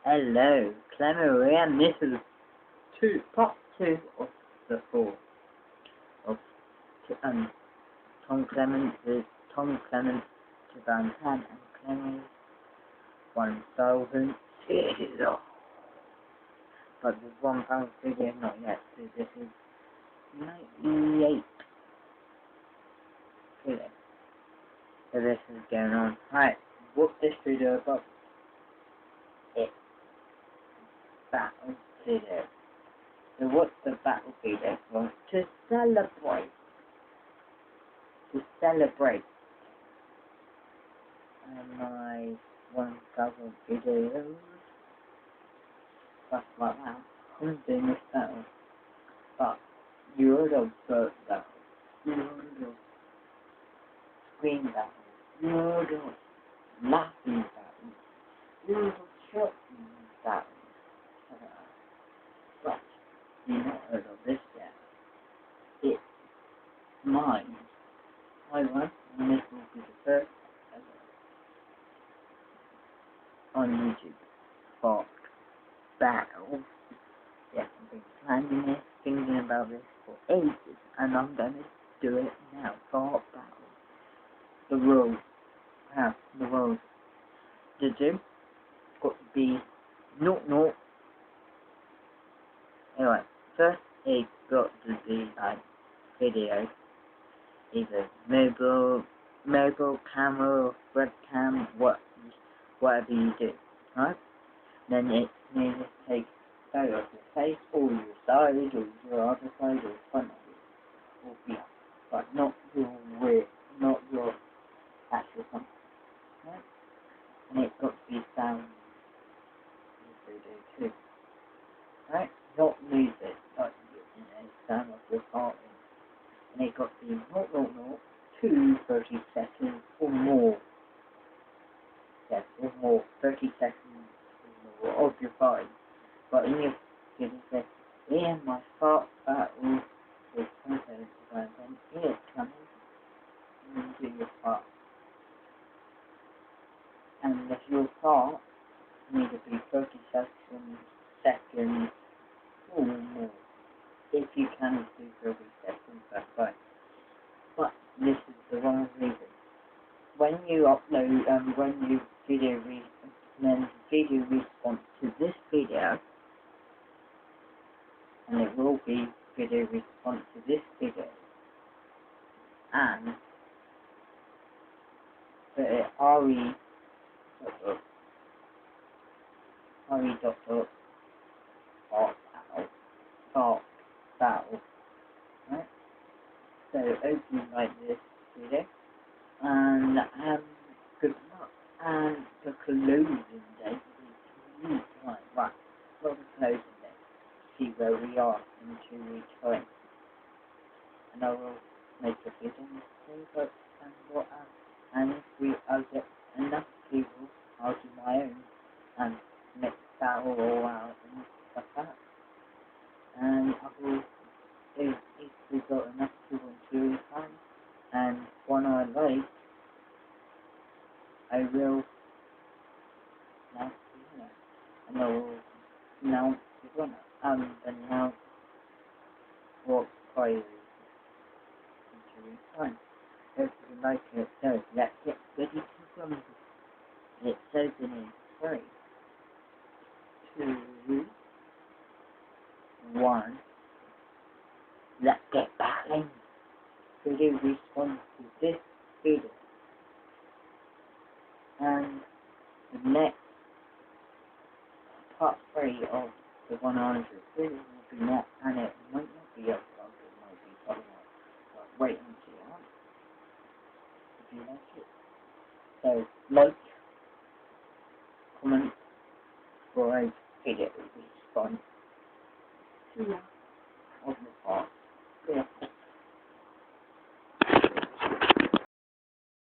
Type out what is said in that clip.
Hello, Clemmer here, and this is part 2 of the 4 of Tom Clements' 2010 and Clemmer's 1000 series. But the 1000 video not yet, so this is 98 video. So this is going on. Right, what's this video about? It's battle video. So what's the battle video for? To celebrate my 1000 videos, stuff like that. I'm doing this battle, but you're the burp battle, you're the scream battle, you're the laughing battle, you're the shouting battle. But you've not heard of this yet. It's mine. I won, and this will be the first ever on YouTube for battle. Yes, I've been planning this, thinking about this for ages, and I'm gonna do it now for battle. The rules. The rules. The gym got to be 0-0. Anyway, first it's got to be like video, either mobile camera or webcam, whatever you do, right? Then it needs to take photo of your face, or your side, or your other side, or front of you, or behind, but not your rear, not your actual front, right? And it's got to be sound video too, right? Not music, but sound of your heart. And it got to be 0.00 to 30 seconds or more. Yes, or more, 30 seconds or more of your body. But in your video say, yeah, my fart battle is content, and then here coming into your fart. And if your fart needs to be 30 seconds or more. If you can do 30 seconds, that's fine. But this is the wrong reason. When you upload, when you video response to this video, and it will be video response to this video, and battle, right? So open like this video, and good luck. And the closing date is right. Well, the closing date. See where we are in 2 weeks' time, and I will make a video and what else. And if I get enough people, I'll do my own and make battle all out and stuff like that. And I will, if we've got enough people in 2 weeks' time, and one I like, I will announce the winner. And I will announce the winner. Announce what prize in 2 weeks' time. If you like it, so let's get ready to rumble. It's opening 3, 2, 1. Let's get battling. Video response to this video. And the next part 3 of the 100 video will be next, and it might not be up, it might be something else. But wait and see, huh? If you like it. So, like, comment, subscribe, video response to of the part. Yeah.